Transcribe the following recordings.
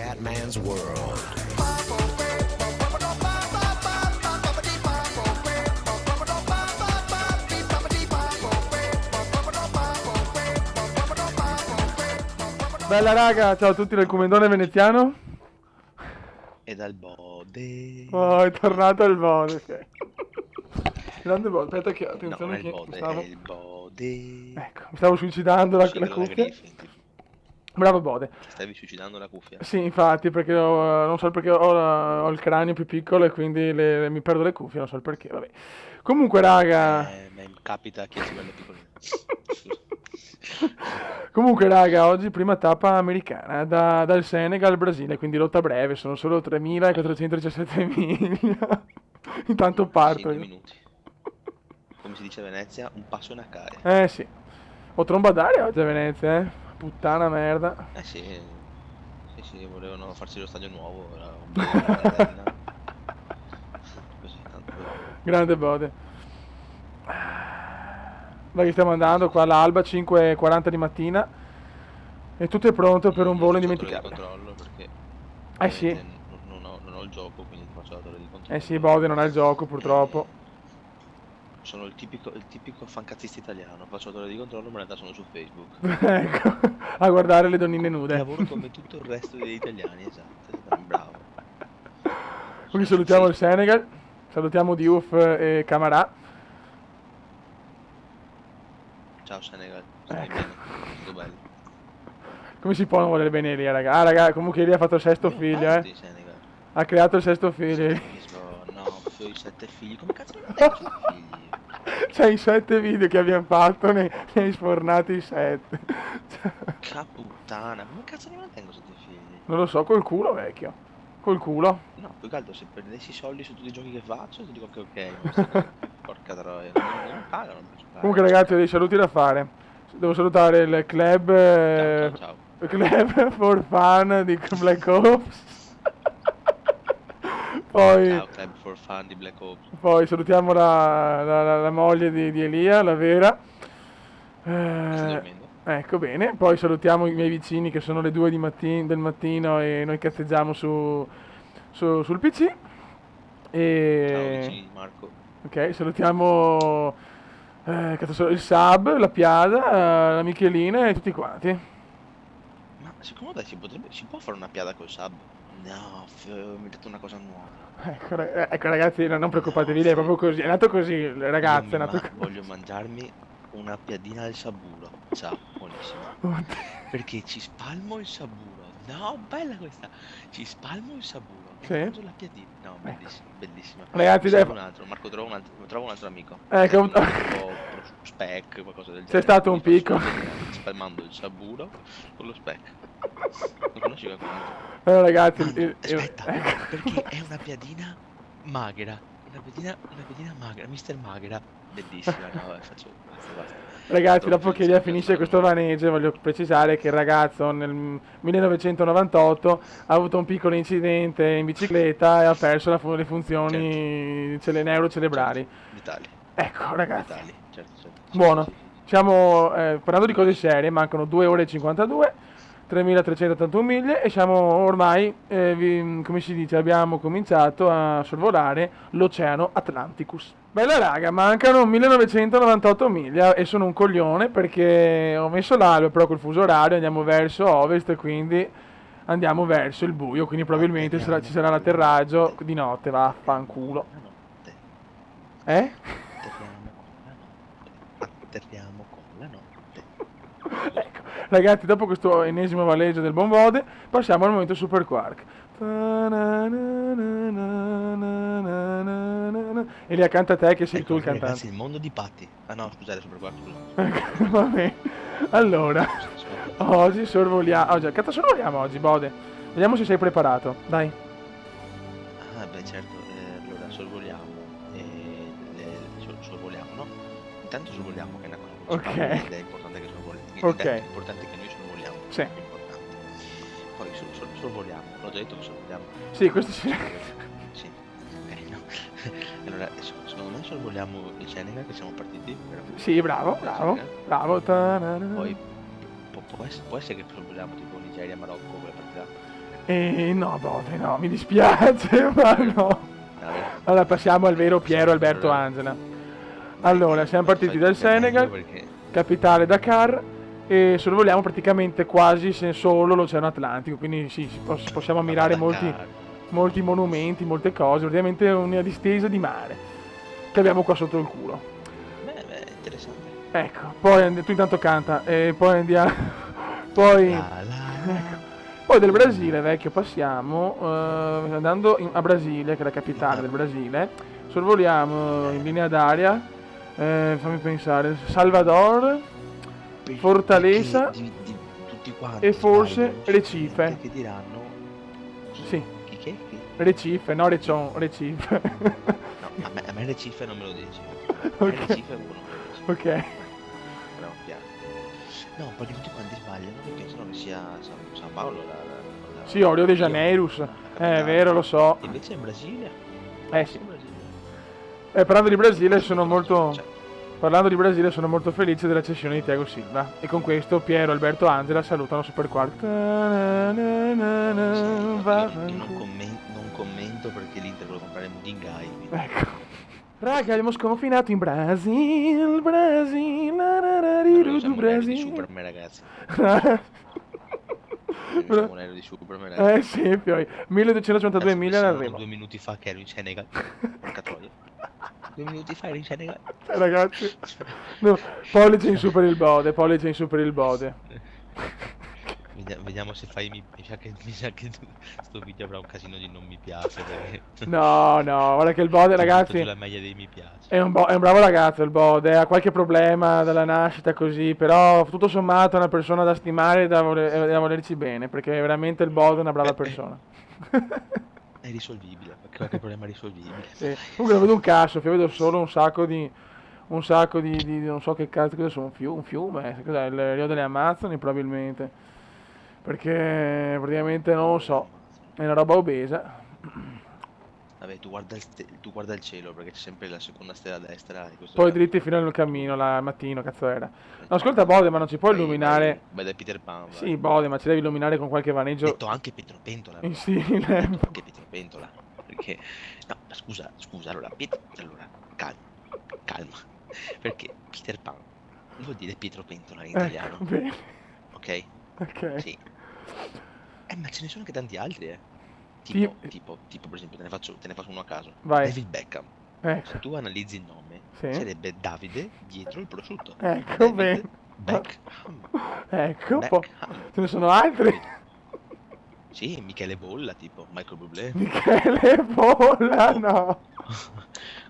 Catman's world. Bella raga, ciao a tutti del Comendone veneziano. E dal bode. Oh, è tornato il bode, ok. Grande bode, aspetta che No, attenzione non è il che bode, stavo... è il bode. Ecco, mi stavo suicidando la Sigla da cuffia. Griffin, tipo. Bravo bode. Ti stavi suicidando la cuffia? Sì, infatti, perché non so perché ho il cranio più piccolo e quindi mi perdo le cuffie, non so il perché, vabbè. Comunque raga... Mi capita che si bella piccolina. Comunque raga, oggi prima tappa americana dal Senegal al Brasile, quindi lotta breve, sono solo 3.417 miglia. Intanto parto 5 io. minuti. Come si dice a Venezia, un passo in accare. Sì. Ho tromba d'aria oggi a Venezia, eh. Puttana merda. Sì. Sì, volevano farsi lo stadio nuovo, era un bel così, tanto per... Grande bode. Dai che stiamo andando qua all'alba, 5:40 di mattina. E tutto è pronto per un volo Faccio la torre di indimenticabile. controllo perché Sì. ovviamente non ho il gioco, quindi ti faccio la torre di controllo. Sì, bode non ha il gioco purtroppo. Sono il tipico fancazzista italiano, faccio la torre di controllo, ma in realtà sono su Facebook. Ecco, a guardare le donnine nude. Lavoro come tutto il resto degli italiani, esatto, bravo. Quindi salutiamo il Senegal, salutiamo Diouf e Camarà. Ciao Senegal, stai bene, tutto bello. Come si può non volere bene Elia, raga? Ah, raga, comunque Elia ha fatto il sesto figlio, Di Senegal. Ha creato il sesto figlio. No, proprio i 7 figli, come cazzo ne tengo 7 figli? C'è i 7 video che abbiamo fatto, ne hai sfornati 7. Caputtana, come cazzo ne mantengo 7 figli? Non lo so, col culo, vecchio. Col culo. No, più che altro se prendessi i soldi su tutti i giochi che faccio, ti dico che ok, porca troia, non mi pagano per giocare. Comunque ragazzi ho dei saluti da fare. Devo salutare il club Ciao. Club for Fun di Black Ops. Poi, Ciao Club for Fun di Black Ops. poi salutiamo la moglie di Elia, la vera. Sta dormendo? Ecco bene, poi salutiamo i miei vicini che sono le 2 del mattino e noi cazzeggiamo sul PC. Ciao vicini di Marco. Ok, salutiamo il Sab, la Piada, la Michelina e tutti quanti. Ma secondo te si può fare una piada col sub? No, ho inventato una cosa nuova. Ecco ragazzi, non preoccupatevi, lei è proprio così, è nato così, ragazzi, è nato così. Voglio mangiarmi una piadina al saburo. Ciao, buonissimo. Perché ci spalmo il saburo. No, bella questa. Ci spalmo il saburo e Sì. mangio la piadina. No, bellissima. Ragazzi, Mi serve un altro. Marco, trovo un altro amico. Ecco. Un amico spec, qualcosa del genere. C'è stato un Mi picco. faccio la piadina spalmando il saburo con lo spec. Non conosci qualcun altro? Allora ragazzi, Aspetta, perché è una piadina magra. Una piadina magra, Mister Magra. Bellissima, no, faccio basta. ragazzi, dopo che Elia finisce questo vanege, voglio precisare che il ragazzo nel 1998 ha avuto un piccolo incidente in bicicletta e ha perso le funzioni neurocerebrali. Dettagli. Ecco ragazzi, Dettagli, certo. buono. Sì. Siamo parlando di cose serie, mancano 2 ore e 52, 3.381 miglia e siamo ormai, come si dice, abbiamo cominciato a sorvolare l'Oceano Atlanticus. Bella raga, mancano 1998 miglia e sono un coglione perché ho messo l'alba però col fuso orario, andiamo verso ovest e quindi andiamo verso il buio, quindi probabilmente ci sarà l'atterraggio di notte, vaffanculo. Atterriamo con la notte. Ecco, ragazzi, dopo questo ennesimo valeggio del Bombode, passiamo al momento Super Quark. E li canta te che sei tu il cantante. Ragazzi, il mondo di Patti. Ah no, scusate, Super Quark, scusa. Va bene. Allora, oggi sorvoliamo. Cazzo sorvoliamo oggi, Bode? Vediamo se sei preparato. Dai. Ah, beh, certo. Allora, sorvoliamo. Sorvoliamo, no? Intanto sorvoliamo, che è una cosa principale. Ok. Ed è importante che sorvoliamo. Ok. È importante che noi sorvoliamo. Sì. È importante. Poi sorvoliamo. L'ho già detto che sorvoliamo. Sì, questo sì. Sì. No. Allora, secondo me sorvoliamo il Senegal, che siamo partiti. Sì, bravo. Poi può essere che sorvoliamo tipo Nigeria, Marocco, quella partita. E no, Bode, no, mi dispiace, ma no. Vabbè, Allora passiamo al vero Piero Alberto Angela. Allora, siamo partiti dal Senegal, perché capitale Dakar, e sorvoliamo praticamente quasi solo l'Oceano Atlantico, quindi sì, possiamo ammirare molti monumenti, molte cose, praticamente una distesa di mare che abbiamo qua sotto il culo. beh, interessante. Ecco, poi tu intanto canta, e poi andiamo, poi, ecco, poi del Brasile, vecchio, passiamo, andando a Brasilia, che è la capitale del Brasile, sorvoliamo in linea d'aria, fammi pensare, Salvador, Fortaleza tutti quanti e forse sbagliano, c'è Recife. gente che diranno Sì, chi? Recife, no Recion, Recife. No, a me le cifre non me lo dici. A me le Ok, cifre non me lo dici. ok. Andiamo piano. No, perché tutti quanti sbagliano, perché sennò che sia San Paolo Sì, Rio de Janeiro, la è capitale. vero, lo so. E invece in Brasile? Sì. In Brasile. Parlando di Brasile Sono sono tutto molto... cioè, Parlando di Brasile sono molto felice della cessione di Thiago Silva. E con questo Piero e Alberto Angela salutano Super Quark. io non commento perché l'Inter vuole comprare Mudingai, quindi Ecco. Raga, abbiamo sconfinato in Brasil, Brasil, allora du usiamo un aereo di Brasil. Superman, ragazzi. Usiamo un aereo di Superman, ragazzi. Sì, poi 1252 Cazzo, miglia pensi non all'arrivo. 2 minuti fa che ero in Senegal? Porca troia. 2 minuti fa ero in Senegal. Ragazzi, Cioè, no, pollice in cioè, su per il Bode, pollice in su per il Bode. Vediamo se fai mi sa che sto video avrà un casino di non mi piace perché No, no, guarda che il Bode, ho butto giù ragazzi, la media dei mi piace. è un bravo ragazzo il Bode, ha qualche problema dalla nascita così, però tutto sommato è una persona da stimare e da volerci bene, perché veramente il Bode è una brava persona. È risolvibile, qualche problema è risolvibile. Sì. Comunque non vedo un cazzo, vedo solo un sacco di non so che cazzo, cosa sono, un fiume, cos'è, il Rio delle Amazzoni probabilmente, perché praticamente non lo so, è una roba obesa. Vabbè, tu guarda il cielo perché c'è sempre la seconda stella a destra e questo Poi è dritti fino al cammino, al mattino, cazzo era. No, ascolta Bode, ma non ci puoi illuminare. vai da Peter Pan, vai. Sì, Bode, ma ci devi illuminare con qualche vaneggio Detto anche Pietro Pentola, in però. stile. Detto anche Pietro Pentola. Perché... No, ma scusa, allora, allora, calma. Perché Peter Pan vuol dire Pietro Pentola in italiano, Ecco, bene. ok? Ok. Sì. Ma ce ne sono anche tanti altri, eh. Ti- Tipo, per esempio, te ne faccio uno a caso. Vai. David Beckham. Ecco. Se tu analizzi il nome, Sì. sarebbe Davide dietro il prosciutto. Ecco, David bene. Beckham. Ecco, Beckham. ce ne sono altri. Capito? Sì, Michele Bolla, tipo, Michael Bublé. Michele Bolla, no.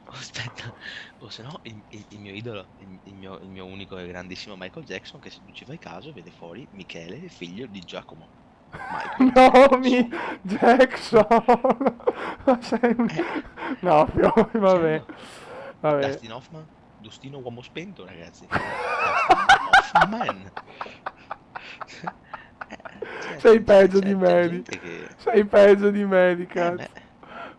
Aspetta, o se no il mio idolo, il mio unico e grandissimo Michael Jackson, che se tu ci fai caso vede fuori Michele, figlio di Giacomo. Michael Nomi Jackson. Ma sei un... No, vabbè. Vabbè. Dustino uomo spento, ragazzi. Dustin Hoffman. Sei peggio di c'è me. gente che... Sei peggio di me, di cazzo. beh,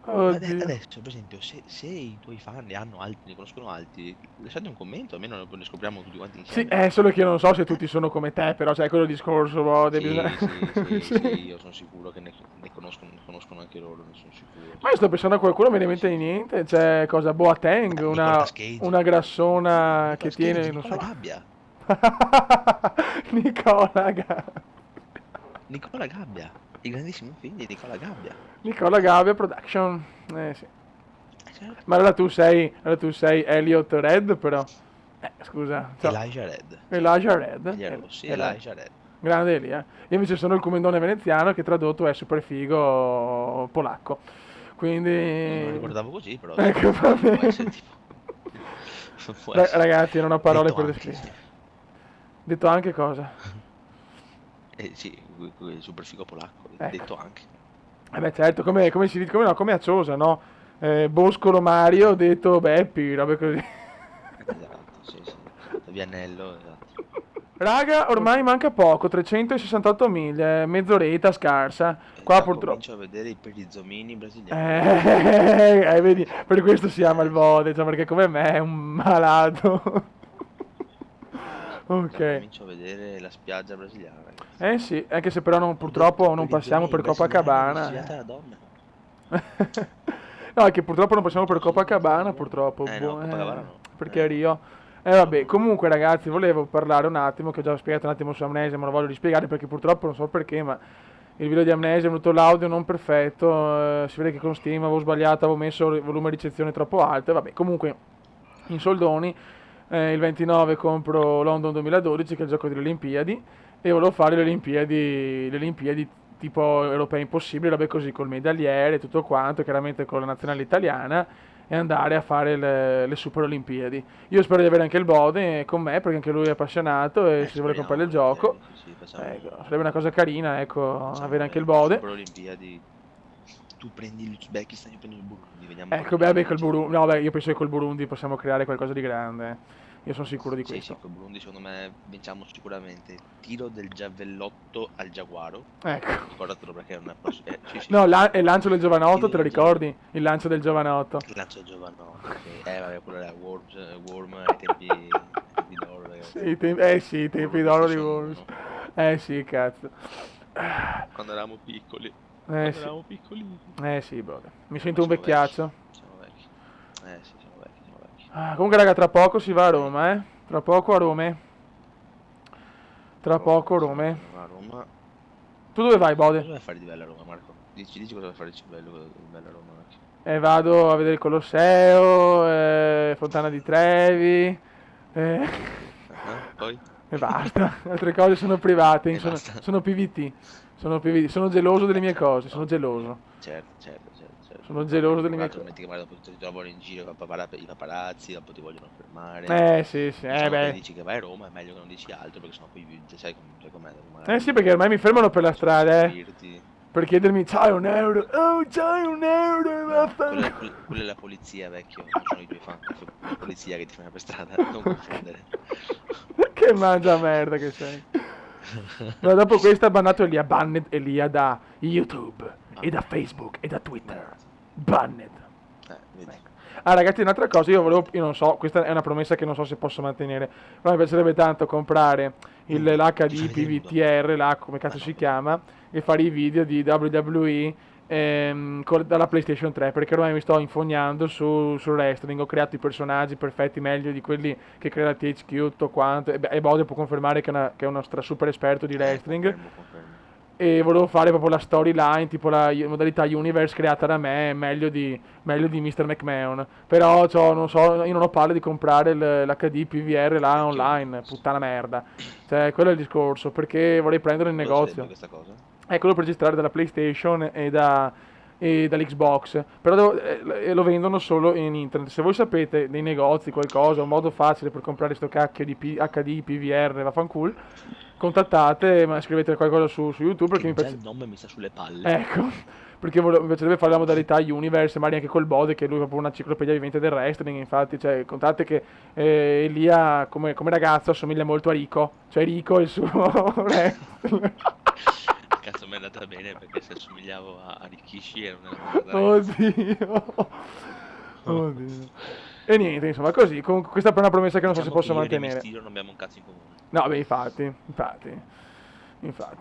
Oddio. adesso, per esempio, se i tuoi fan ne conoscono altri, lasciate un commento, almeno ne scopriamo tutti quanti Sì, insieme. è solo che io non so se tutti sono come te, però c'è quello discorso, boh, Sì, io sono sicuro che ne conoscono anche loro, ne sono sicuro. Ma io sto pensando a qualcuno, non me ne viene in mente niente, c'è cosa, Boateng, Nicolas Cage. una grassona che Nicolas Cage, tiene, non Nicola so. Gabbia. Nicola Gabbia. Nicola Gabbia, il grandissimo figlio di Nicola Gabbia. Nicola Gabbia Production. Sì. Certo. Ma allora tu sei Elliot Red, però. Scusa. Ciao. Elijah Red. Elijah Red. Elijah Red. Grande lì, eh. Io invece sono il comendone veneziano che tradotto è super figo polacco. Quindi... Non me lo ricordavo così, però. Ecco, va Può bene. essere tipo. Può essere. Ragazzi, non ho parole Detto per anche, descrivere. sì. Detto anche cosa? Sì, super figo polacco, Ecco. detto anche. Beh, certo, come si dice, come a Ciosa, no? Boscolo Mario, detto Beppi, robe così. Esatto, sì. Vianello, esatto. Raga, ormai manca poco, 368 miglia, mezz'oretta scarsa. Qua Già purtroppo... comincio a vedere i perizzomini brasiliani. Vedi, per questo si ama il Bode, cioè perché come me è un malato. Ok. comincio a vedere la spiaggia brasiliana, ragazzi. Eh sì, anche se però purtroppo non Quelli passiamo per brasiliani, Copacabana. la donna. No, è che purtroppo non passiamo per Sì, Copacabana, brasiliani. purtroppo. No, Copacabana no. Perché a Rio. Vabbè, No. comunque ragazzi, volevo parlare un attimo, che ho già spiegato un attimo su Amnesia, ma lo voglio rispiegare perché purtroppo non so perché, ma il video di Amnesia è venuto l'audio non perfetto, si vede che con Steam avevo sbagliato, avevo messo il volume ricezione troppo alto, e vabbè, comunque in soldoni il 29 compro London 2012, che è il gioco delle Olimpiadi, e volevo fare le Olimpiadi tipo europee impossibili, robe così, col medagliere e tutto quanto, chiaramente con la nazionale italiana, e andare a fare le Super Olimpiadi. Io spero di avere anche il Bode con me, perché anche lui è appassionato e si vuole comprare Speriamo il gioco. volentieri. Sì, Ecco, sarebbe una cosa carina, ecco, facciamo avere anche il le Bode. Super Olimpiadi. Tu prendi l'Uzbekistan, io prendo il Burundi, vediamo Ecco, beh, vabbè, col Burundi, no, beh, io penso che col Burundi possiamo creare qualcosa di grande. Io sono sicuro di Sì, questo. col Burundi secondo me vinciamo sicuramente. Tiro del giavellotto al giaguaro. Ecco. Ricordatelo perché è una prossima. Sì, No, sì. il lancio del giovanotto, Tiro te lo del giavellotto. ricordi? Il lancio del giovanotto. Il lancio del giovanotto, ok. Vabbè, quello era Worm ai tempi d'oro, ragazzi. Sì, i tempi Worm d'oro di PlayStation Wolves. 1. Sì, cazzo. Quando eravamo piccoli. Sì. Piccolini. Sì, brother. Mi Ma sento un siamo vecchi. vecchiaccio. Siamo vecchi. Sì, siamo vecchi, siamo vecchi. Comunque, raga, tra poco si va a Roma, eh. Tra poco a Roma. Tra poco a Si Roma. va a Roma. Tu dove vai, Cosa Bode? vai a fare di bello a Roma, Marco? Dici cosa vai a fare di bello a Roma, Marco. Vado a vedere il Colosseo, Fontana di Trevi. eh, Poi? E basta. Altre cose sono private, E basta. sono PVT. Sono PVT. Sono geloso delle mie Certo, cose, sono no. geloso. Certo. Sono geloso delle Tra mie l'altro cose. metti che magari dopo ti trovano in giro i paparazzi, dopo ti vogliono fermare. Sì, sì, Diciamo che beh. dici che vai a Roma è meglio che non dici altro perché sennò poi sai com'è da Roma, Sì, perché ormai mi fermano per la possono strada, seguirti. per chiedermi, c'hai un euro? Oh, c'hai un euro? E No, vaffanculo. quella è la polizia, vecchio, non sono i tuoi fan, è la polizia che ti ferma per strada, non confondere. Che mangia merda che sei. No, dopo questa ha bannato Elia, banned Elia da YouTube, e da Facebook, e da Twitter. Banned. Vedi. Ragazzi, un'altra cosa, io non so, questa è una promessa che non so se posso mantenere, però mi piacerebbe tanto comprare l'HD PVTR, là, come cazzo si chiama, e fare i video di WWE dalla PlayStation 3, perché ormai mi sto infognando sul wrestling, ho creato i personaggi perfetti, meglio di quelli che crea la THQ, tutto quanto, e Bode può confermare che è uno super esperto di wrestling. Confermo. E volevo fare proprio la storyline, tipo la modalità universe creata da me, meglio di Mr. McMahon. Però non so, io non ho palle di comprare l'HD PVR là online, puttana merda. Cioè, quello è il discorso, perché vorrei prendere in Dove sarebbe negozio. questa cosa? È quello per registrare dalla PlayStation e dall'Xbox. Però lo vendono solo in internet. Se voi sapete dei negozi, qualcosa, un modo facile per comprare sto cacchio di HD, PVR, vaffanculo, contattate, ma scrivete qualcosa su YouTube perché Che mi già piace. il nome mi sta sulle palle. Ecco, perché mi piacerebbe fare la modalità Universe, magari anche col Bode, che lui è proprio un'enciclopedia vivente del wrestling, infatti, cioè, contate che Elia come ragazzo assomiglia molto a Rico, cioè Rico è il suo wrestler. Cazzo, mi è andata bene perché se assomigliavo a Rikishi e non era una Oddio. Oddio. E niente, insomma, così, questa è una promessa che non so se posso Io e mantenere. Mysterio non abbiamo un cazzo in comune. No, beh, infatti.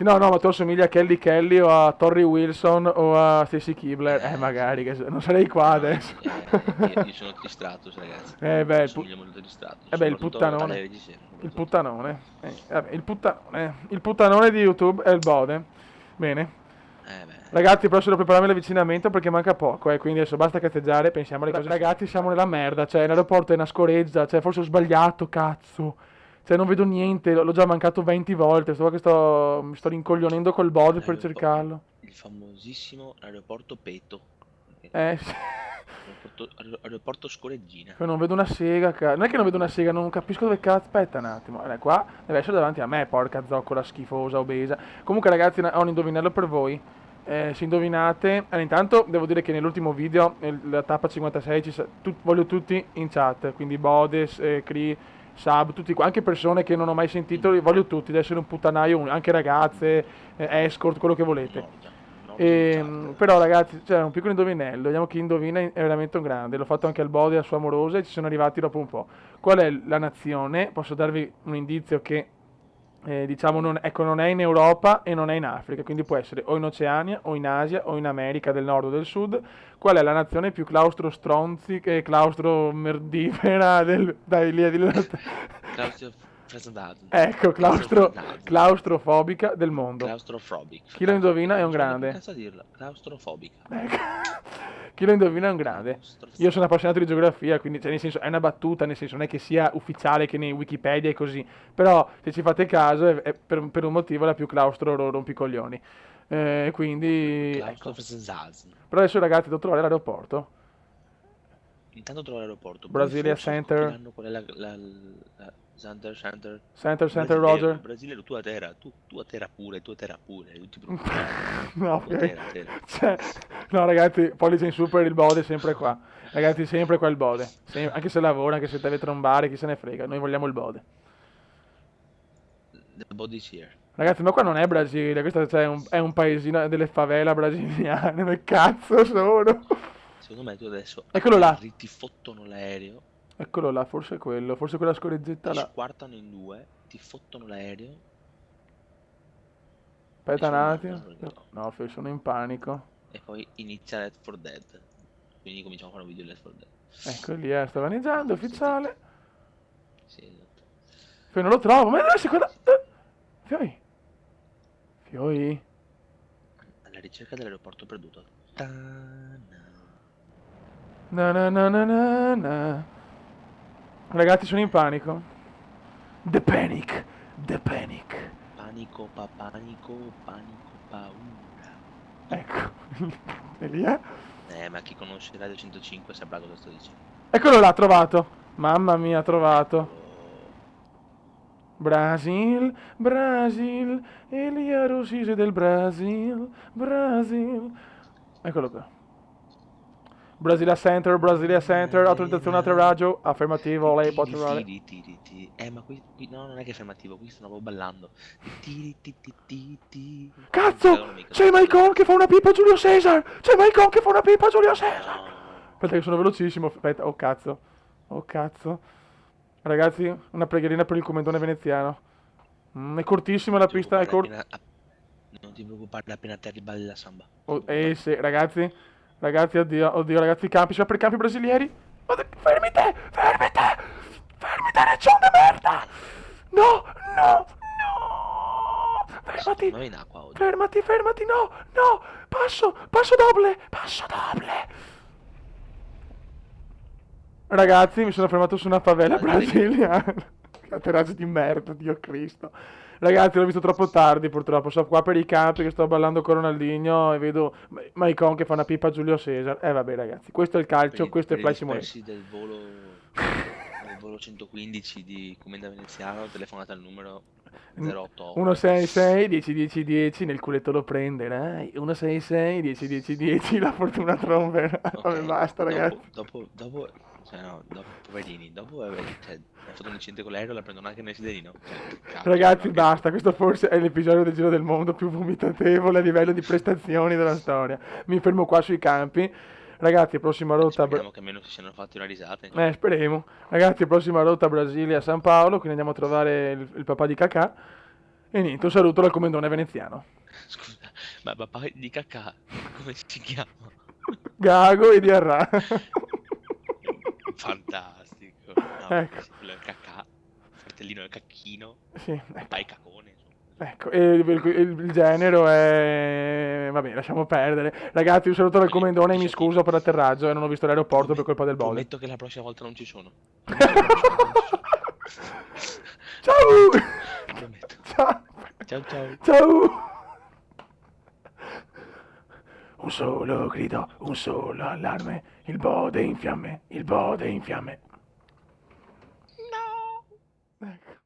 No, ma tu assomigli a Kelly o a Torrey Wilson o a Stacy Kibler. Magari, non sarei qua adesso. Io sono Tristratus, ragazzi. Beh, Sono molto Tristratus. beh, il puttanone. Il puttanone di YouTube è il Bode. Bene. Ragazzi, però se devo prepararmi l'avvicinamento perché manca poco, quindi adesso basta cazzeggiare, pensiamo alle cose. Ragazzi, siamo nella merda, cioè l'aeroporto è una scoreggia, cioè forse ho sbagliato, cazzo. Cioè non vedo niente, l'ho già mancato 20 volte, mi sto rincoglionendo col Bode per cercarlo. Il famosissimo aeroporto Peto. Sì. Aeroporto Scoreggina. Non vedo una sega, non è che non vedo una sega, non capisco dove cazzo. Aspetta un attimo. Qua deve essere davanti a me, porca zoccola schifosa, obesa. Comunque, ragazzi, ho un indovinello per voi. Se indovinate, intanto devo dire che nell'ultimo video, la tappa 56, voglio tutti in chat. Quindi Bodes, Cree, Sub, tutti qua, anche persone che non ho mai sentito, li voglio tutti, deve essere un puttanaio, anche ragazze, escort, quello che volete. non utilizzarlo. Però ragazzi, c'è un piccolo indovinello, vediamo chi indovina è veramente un grande. L'ho fatto anche al Bode e alla sua amorosa e ci sono arrivati dopo un po'. Qual è la nazione? Posso darvi un indizio che diciamo non è in Europa e non è in Africa, quindi può essere o in Oceania o in Asia o in America del Nord o del Sud. Qual è la nazione più claustrostronzica e claustromerdifera dai lì Claustro Fresandato. ecco, Claustro claustrofobica del mondo. Claustrophobic. Chi lo indovina è un Non so come grande. cazzo dirla. Claustrofobica. Ecco. Chi lo indovina è un grande. Io sono appassionato di geografia, quindi cioè, nel senso è una battuta, nel senso non è che sia ufficiale che nei Wikipedia e così, però se ci fate caso è per un motivo la più claustro rompicoglioni. Quindi Claustro ecco. Fresandato. Però adesso ragazzi devo trovare l'aeroporto. Intanto trovo l'aeroporto. Poi Brasilia forse Center. scopriranno qual è la Center. Center Roger. Brasile, tua terra. Tua terra pure. Non ti preoccupare. No, Tua terra. cioè, no ragazzi, pollice in su per il Bode sempre qua. Ragazzi, sempre qua il Bode. Anche se lavora, anche se deve trombare, chi se ne frega. Noi vogliamo il Bode. The body's here. Ragazzi, ma qua non è Brasile, questo è un paesino delle favela brasiliane. Che cazzo sono? Secondo me tu adesso Eccolo là. atterri, ti fottono l'aereo, Eccolo là, forse è quello, forse quella scorreggetta ti là. squartano in due, ti fottono l'aereo. Aspetta un sono attimo. morto, No, sono in panico. E poi inizia Left 4 Dead. Quindi cominciamo a fare un video di Left 4 Dead. Ecco lì, sta vaneggiando, ufficiale. Sì, esatto. Poi non lo trovo, ma dove sei quella... Fioi. Fioi. Alla ricerca dell'aeroporto perduto. Na na na na na na. Ragazzi, sono in panico. The panic. The panic. Panico, paura. Ecco. E lì è. Ma chi conosce Radio 105 saprà cosa sto dicendo. Eccolo là, trovato. Mamma mia, trovato. Brasil, Brasil, Elia Rosise del Brasil, Brasil. Eccolo qua. Brasilia Center, autorizzazione atterraggio, affermativo, lei può atterrare. Ma qui no, non è che è fermativo, qui stanno ballando. Cazzo! C'è Maicon che fa una pipa a Giulio Cesar! C'è Maicon che fa una pipa a Giulio Cesar! Aspetta che sono velocissimo, aspetta, oh cazzo. Oh cazzo. Ragazzi, una preghierina per il comandone veneziano. È cortissima la pista, è corta. Non ti preoccupare, appena atterri balli la samba. Sì, ragazzi. Ragazzi, oddio, ragazzi, campi, sempre i campi brasilieri. Fermi te, regione de merda! No! Fermati! Ma in acqua oggi. Fermati, no! Passo doble! Ragazzi, mi sono fermato su una favela brasiliana. Che atterraggio di merda, Dio Cristo. Ragazzi, l'ho visto troppo tardi purtroppo. Sono qua per i campi che sto ballando con Ronaldinho e vedo Maicon che fa una pipa a Giulio Cesar. Vabbè ragazzi, questo è il calcio, questo è Fly Simulator. Del volo 115 di Comenda Veneziano, telefonate al numero 088 166 10 10 10, nel culetto lo prenderai. 166 10 10 10, la fortuna tromberà. Vabbè, basta ragazzi. Dopo poverini, dopo ha fatto un incidente con l'aereo, la prendono anche nel siderino. Ragazzi, basta, questo forse è l'episodio del Giro del Mondo più vomitatevole a livello di prestazioni della storia. Mi fermo qua sui campi. Ragazzi, prossima rotta. Speriamo che almeno si siano fatti una risata. Speriamo. Ragazzi, prossima rotta Brasilia San Paolo, quindi andiamo a trovare il papà di Cacà. E niente, un saluto dal comandone veneziano. Scusa, ma papà di Cacà, come si chiama? Gago e Diarra. Fantastico. No, Ecco. Il Cacà, fratello del Cacchino, Sì, papà e Cacone. Ecco, e il genero è... Vabbè, lasciamo perdere. Ragazzi, un saluto dal comandone e mi scuso per l'atterraggio e non ho visto l'aeroporto per colpa del Bode. Prometto che la prossima volta non ci sono. Ciao! Prometto. Ciao! Ciao. Un solo grido, un solo allarme. Il Bode è in fiamme. No! Ecco.